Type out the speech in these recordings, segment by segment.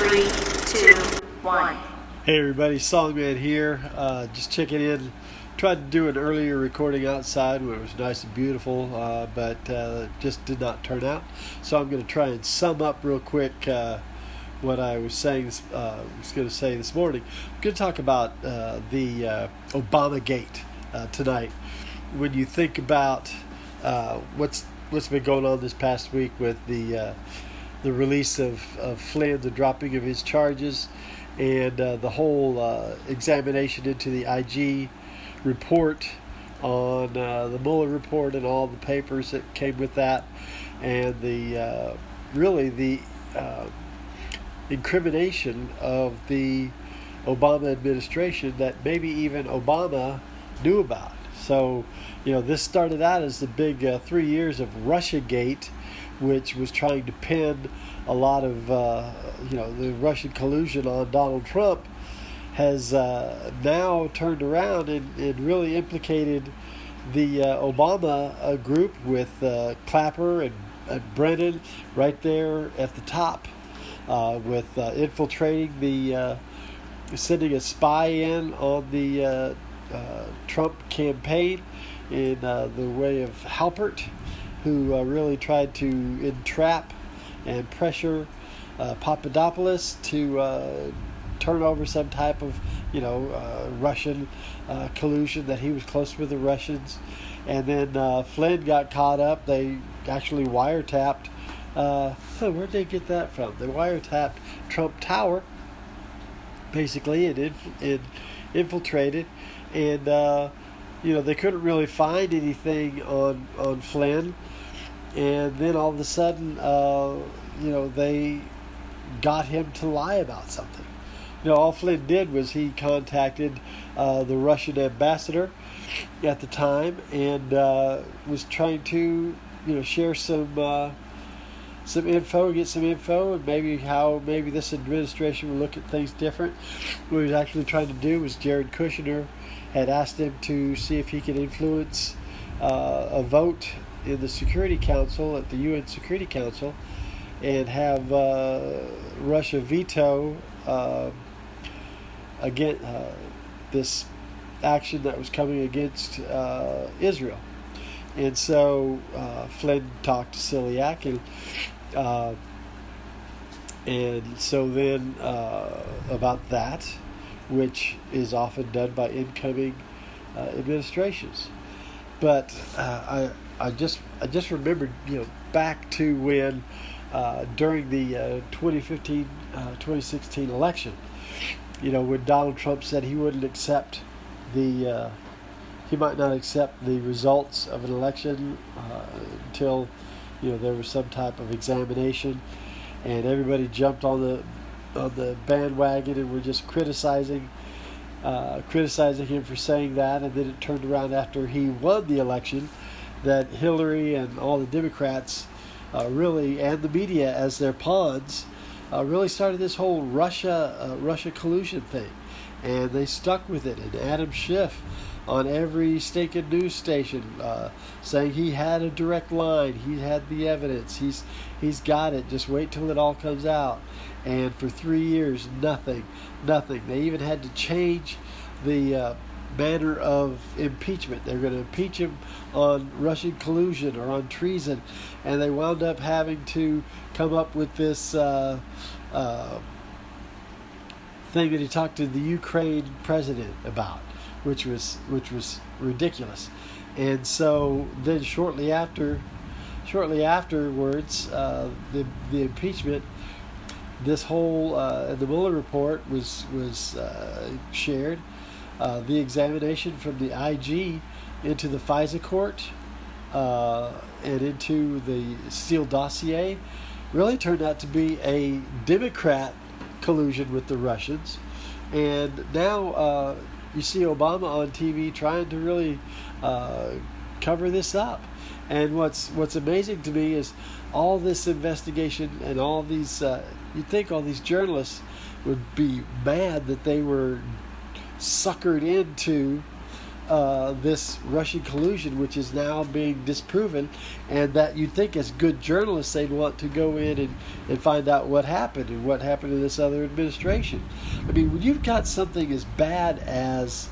3, 2, 1. Hey everybody, Songman here. Just checking in. Tried to do an earlier recording outside where it was nice and beautiful, but just did not turn out. So I'm going to try and sum up real quick what I was saying. Was going to say this morning. I'm going to talk about the Obamagate tonight. When you think about what's been going on this past week with the release of Flynn, the dropping of his charges, and the whole examination into the IG report on the Mueller report and all the papers that came with that, and the incrimination of the Obama administration that maybe even Obama knew about. So, this started out as the big 3 years of Russiagate, which was trying to pin a lot of, the Russian collusion on Donald Trump, has now turned around and really implicated the Obama group with Clapper and Brennan right there at the top, with infiltrating sending a spy in on the Trump campaign in the way of Halpert, who really tried to entrap and pressure Papadopoulos to turn over some type of, Russian collusion, that he was close with the Russians. And then Flynn got caught up. They actually wiretapped. Where'd they get that from? They wiretapped Trump Tower, basically, and infiltrated. And, they couldn't really find anything on Flynn. And then all of a sudden, they got him to lie about something. All Flynn did was he contacted the Russian ambassador at the time and was trying to, share some info, get some info, and maybe this administration will look at things different. What he was actually trying to do was Jared Kushner had asked him to see if he could influence a vote in the Security Council, at the UN Security Council, and have Russia veto this action that was coming against Israel. And so Flynn talked to Celiac, and so then about that, which is often done by incoming administrations. But I just remembered, back to when during the 2016 election, when Donald Trump said he wouldn't accept he might not accept the results of an election until there was some type of examination, and everybody jumped on the bandwagon and were just criticizing him for saying that. And then it turned around after he won the election that Hillary and all the Democrats really, and the media as their pawns, really started this whole Russia collusion thing, and they stuck with it. And Adam Schiff on every stinking news station saying he had a direct line, he had the evidence, he's got it, just wait till it all comes out. And for 3 years, nothing. They even had to change the manner of impeachment. They were going to impeach him on Russian collusion or on treason, and they wound up having to come up with this thing that he talked to the Ukraine president about, which was ridiculous. And so then shortly afterwards, the impeachment, this whole the Mueller report was shared. The examination from the IG into the FISA court and into the Steele dossier really turned out to be a Democrat collusion with the Russians. And now you see Obama on TV trying to really cover this up. And what's amazing to me is all this investigation and all these, you'd think all these journalists would be mad that they were suckered into this Russian collusion, which is now being disproven, and that you'd think as good journalists they'd want to go in and find out what happened and what happened to this other administration. I mean, when you've got something as bad as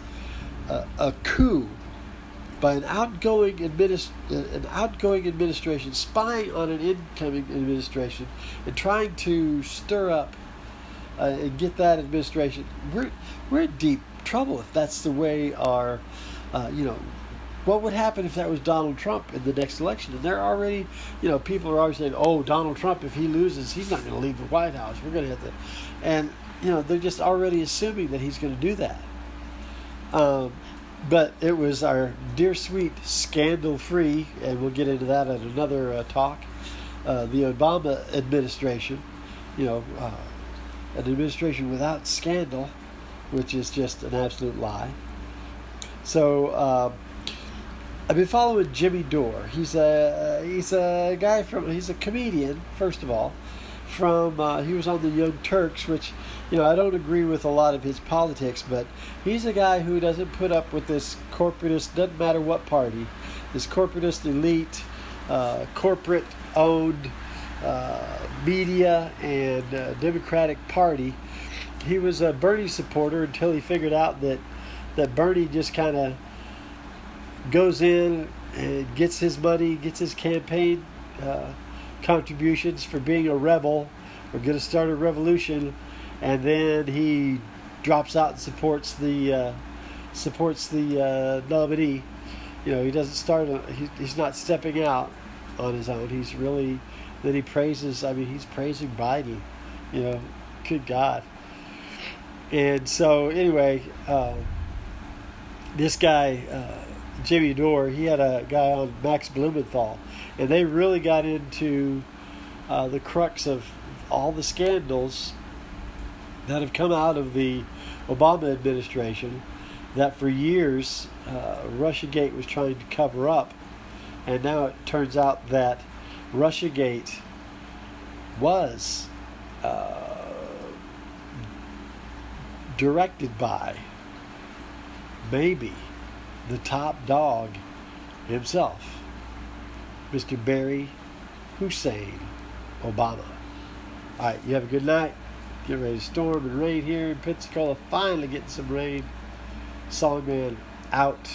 a coup by an outgoing administration spying on an incoming administration and trying to stir up and get that administration, we're in deep trouble if that's the way our, what would happen if that was Donald Trump in the next election? And they're already, people are always saying, oh, Donald Trump, if he loses, he's not going to leave the White House. We're going to have to, and, they're just already assuming that he's going to do that. But it was our dear sweet scandal-free, and we'll get into that at another talk, the Obama administration, an administration without scandal, which is just an absolute lie. So I've been following Jimmy Dore. He's a guy he's a comedian, first of all. He was on the Young Turks, which, I don't agree with a lot of his politics, but he's a guy who doesn't put up with this corporatist, doesn't matter what party, this corporatist elite, corporate-owned media and Democratic Party. He was a Bernie supporter until he figured out that Bernie just kind of goes in and gets his money, gets his campaign contributions for being a rebel or going to start a revolution, and then he drops out and supports the nominee. He doesn't start. He's not stepping out on his own. He's really. Then he praises. I mean, he's praising Biden. Good God. And so anyway, this guy Jimmy Dore, he had a guy on Max Blumenthal, and they really got into the crux of all the scandals that have come out of the Obama administration that for years Russiagate was trying to cover up. And now it turns out that Russiagate was directed by maybe the top dog himself, Mr. Barry Hussein Obama. All right, you have a good night. Get ready to storm and rain here in Pensacola. Finally getting some rain. Songman out.